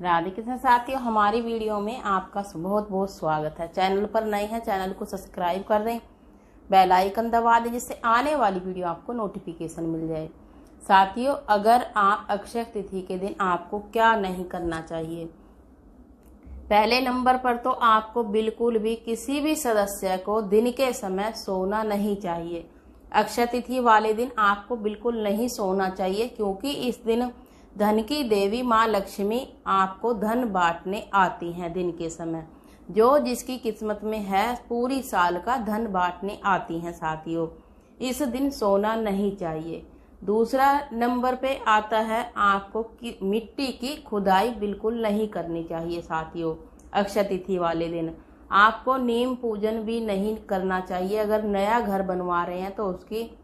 राधे कृष्ण साथियों, हमारी वीडियो में आपका बहुत बहुत स्वागत है। चैनल पर नए हैं, चैनल को सब्सक्राइब कर दें, बेल आइकन दबा दें जिससे आने वाली वीडियो आपको नोटिफिकेशन मिल जाए। साथियों, अगर आप अक्षय तिथि के दिन आपको क्या नहीं करना चाहिए। पहले नंबर पर तो आपको बिल्कुल भी किसी भी सदस्य को दिन के समय सोना नहीं चाहिए। अक्षय तिथि वाले दिन आपको बिल्कुल नहीं सोना चाहिए, क्योंकि इस दिन धन की देवी माँ लक्ष्मी आपको धन बांटने आती हैं। दिन के समय जो जिसकी किस्मत में है पूरी साल का धन बांटने आती हैं। साथियों, इस दिन सोना नहीं चाहिए। दूसरा नंबर पे आता है आपको मिट्टी की खुदाई बिल्कुल नहीं करनी चाहिए। साथियों, अक्षय तिथि वाले दिन आपको नीम पूजन भी नहीं करना चाहिए। अगर नया घर बनवा रहे हैं तो उसकी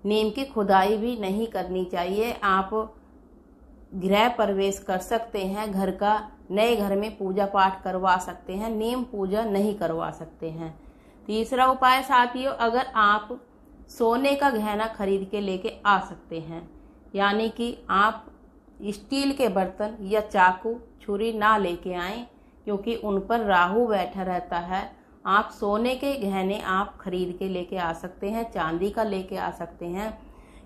नीम की खुदाई भी नहीं करनी चाहिए। आप गृह प्रवेश कर सकते हैं, घर का नए घर में पूजा पाठ करवा सकते हैं, नीम पूजा नहीं करवा सकते हैं। तीसरा उपाय साथियों, अगर आप सोने का गहना खरीद के लेके आ सकते हैं, यानी कि आप स्टील के बर्तन या चाकू छुरी ना लेके आएं, क्योंकि उन पर राहु बैठा रहता है। आप सोने के गहने आप खरीद के लेके आ सकते हैं, चांदी का लेके आ सकते हैं,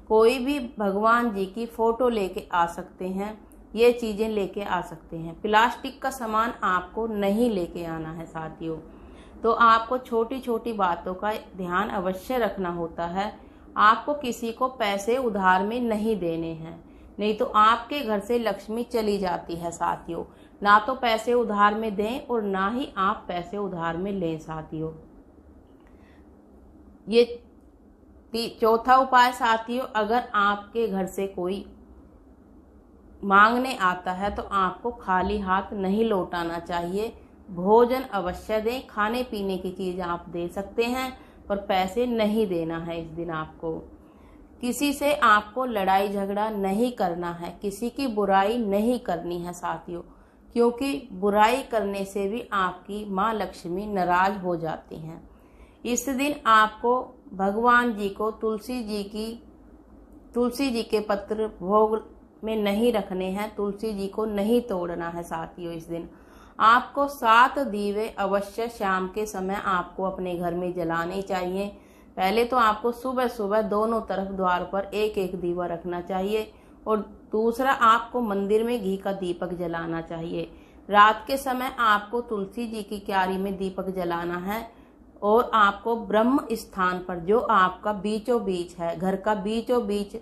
कोई भी भगवान जी की फोटो लेके आ सकते हैं, ये चीजें लेके आ सकते हैं। प्लास्टिक का सामान आपको नहीं लेके आना है। साथियों, तो आपको छोटी छोटी बातों का ध्यान अवश्य रखना होता है। आपको किसी को पैसे उधार में नहीं देने हैं, नहीं तो आपके घर से लक्ष्मी चली जाती है। साथियों, ना तो पैसे उधार में दें और ना ही आप पैसे उधार में लें। साथियों, ये चौथा उपाय साथियों, अगर आपके घर से कोई मांगने आता है तो आपको खाली हाथ नहीं लौटाना चाहिए। भोजन अवश्य दें, खाने पीने की चीज आप दे सकते हैं, पर पैसे नहीं देना है। इस दिन आपको किसी से आपको लड़ाई झगड़ा नहीं करना है, किसी की बुराई नहीं करनी है। साथियों, क्योंकि बुराई करने से भी आपकी माँ लक्ष्मी नाराज हो जाती हैं। इस दिन आपको भगवान जी को तुलसी जी के पत्र भोग में नहीं रखने हैं, तुलसी जी को नहीं तोड़ना है। साथियों, इस दिन आपको 7 दीवे अवश्य शाम के समय आपको अपने घर में जलाने चाहिए। पहले तो आपको सुबह सुबह दोनों तरफ द्वार पर एक एक दीवा रखना चाहिए, और दूसरा आपको मंदिर में घी का दीपक जलाना चाहिए। रात के समय आपको तुलसी जी की क्यारी में दीपक जलाना है, और आपको ब्रह्म स्थान पर, जो आपका बीचों बीच है, घर का बीचों बीच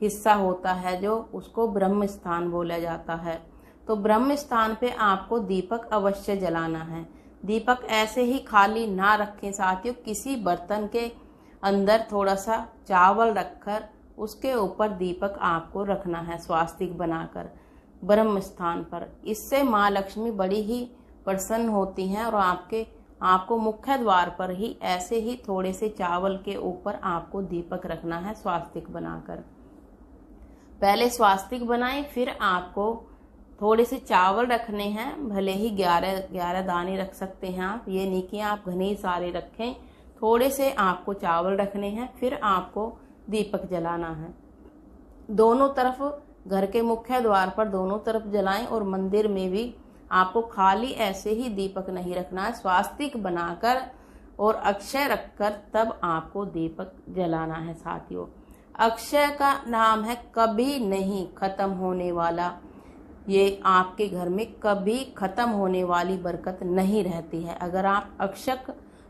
हिस्सा होता है, जो उसको ब्रह्म स्थान बोला जाता है, तो ब्रह्म स्थान पे आपको दीपक अवश्य जलाना है। दीपक ऐसे ही खाली ना रखें। साथियों, किसी बर्तन के अंदर थोड़ा सा चावल रखकर उसके ऊपर दीपक आपको रखना है, स्वास्तिक बनाकर ब्रह्म स्थान पर। इससे माँ लक्ष्मी बड़ी ही प्रसन्न होती हैं, और आपको मुख्य द्वार पर ही ऐसे ही थोड़े से चावल के ऊपर आपको दीपक रखना है, स्वास्तिक बनाकर। पहले स्वास्तिक बनाएं, फिर आपको थोड़े से चावल रखने हैं, भले ही 11 दाने रख सकते हैं आप, ये नहीं कि आप घने सारे रखें। थोड़े से आपको चावल रखने हैं, फिर आपको दीपक जलाना है। दोनों तरफ, घर के मुख्य द्वार पर दोनों तरफ जलाएं, और मंदिर में भी आपको खाली ऐसे ही दीपक नहीं रखना है, स्वास्तिक बनाकर और अक्षय रखकर तब आपको दीपक जलाना है। साथियों, अक्षय का नाम है कभी नहीं खत्म होने वाला। ये आपके घर में कभी खत्म होने वाली बरकत नहीं रहती है। अगर आप अक्षय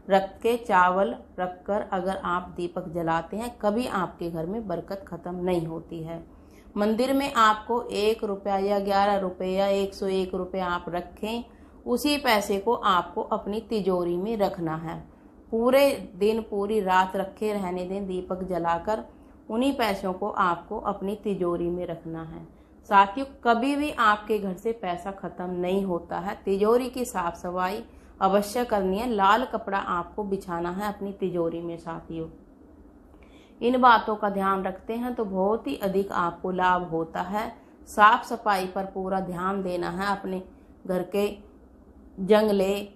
रख के चावल रखकर अगर आप दीपक जलाते हैं, कभी आपके घर में बरकत खत्म नहीं होती है। मंदिर में आपको 1 रुपया या 11 रुपये या 101 रुपये आप रखें, उसी पैसे को आपको अपनी तिजोरी में रखना है। पूरे दिन पूरी रात रखे रहने दें दीपक जलाकर, उन्हीं पैसों को आपको अपनी तिजोरी में रखना है। साथियों, कभी भी आपके घर से पैसा खत्म नहीं होता है। तिजोरी की साफ सफाई अवश्य करनी है, लाल कपड़ा आपको बिछाना है अपनी तिजोरी में। साथियों, इन बातों का ध्यान रखते हैं तो बहुत ही अधिक आपको लाभ होता है। साफ सफाई पर पूरा ध्यान देना है, अपने घर के जंगले,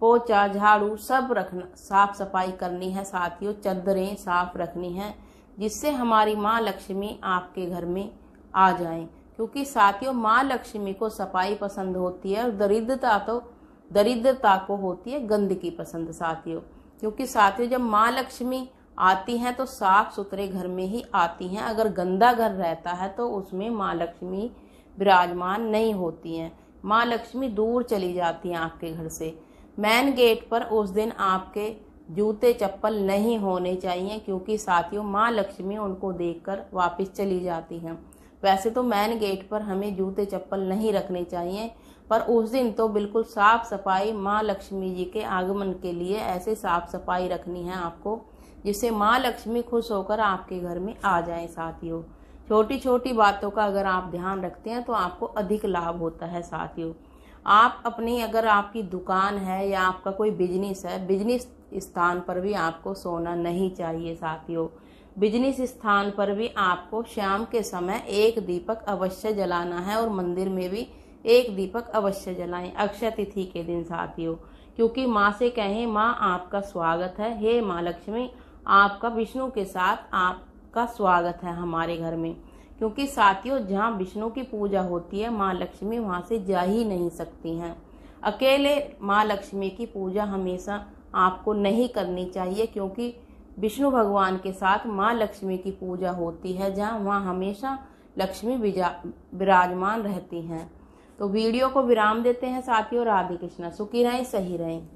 पोछा, झाड़ू सब रखना, साफ सफाई करनी है। साथियों, चद्दरें साफ रखनी है, जिससे हमारी माँ लक्ष्मी आपके घर में आ जाएं, क्योंकि साथियों माँ लक्ष्मी को सफाई पसंद होती है और दरिद्रता को होती है गंदगी पसंद साथियों। क्योंकि साथियों जब माँ लक्ष्मी आती हैं तो साफ सुथरे घर में ही आती हैं। अगर गंदा घर रहता है तो उसमें माँ लक्ष्मी विराजमान नहीं होती हैं। माँ लक्ष्मी दूर चली जाती हैं आपके घर से। मेन गेट पर उस दिन आपके जूते चप्पल नहीं होने चाहिए, क्योंकि साथियों माँ लक्ष्मी उनको देखकर वापस चली जाती हैं। वैसे तो मेन गेट पर हमें जूते चप्पल नहीं रखने चाहिए, पर उस दिन तो बिल्कुल साफ सफाई माँ लक्ष्मी जी के आगमन के लिए ऐसे साफ सफाई रखनी है आपको, जिससे माँ लक्ष्मी खुश होकर आपके घर में आ जाए साथियों। छोटी छोटी बातों का अगर आप ध्यान रखते हैं तो आपको अधिक लाभ होता है साथियों। आप अपनी अगर आपकी दुकान है या आपका कोई बिजनेस है, बिजनेस स्थान पर भी आपको सोना नहीं चाहिए साथियों। बिजनेस स्थान पर भी आपको शाम के समय एक दीपक अवश्य जलाना है और मंदिर में भी एक दीपक अवश्य जलाएं अक्षय तिथि के दिन साथियों। क्योंकि माँ से कहें माँ आपका स्वागत है, हे माँ लक्ष्मी आपका विष्णु के साथ आपका स्वागत है हमारे घर में। क्योंकि साथियों जहाँ विष्णु की पूजा होती है माँ लक्ष्मी वहाँ से जा ही नहीं सकती हैं। अकेले माँ लक्ष्मी की पूजा हमेशा आपको नहीं करनी चाहिए, क्योंकि विष्णु भगवान के साथ माँ लक्ष्मी की पूजा होती है जहाँ वहाँ हमेशा लक्ष्मी विराजमान रहती हैं। तो वीडियो को विराम देते हैं साथियों। राधे कृष्णा। सुखी रहें, सही रहें।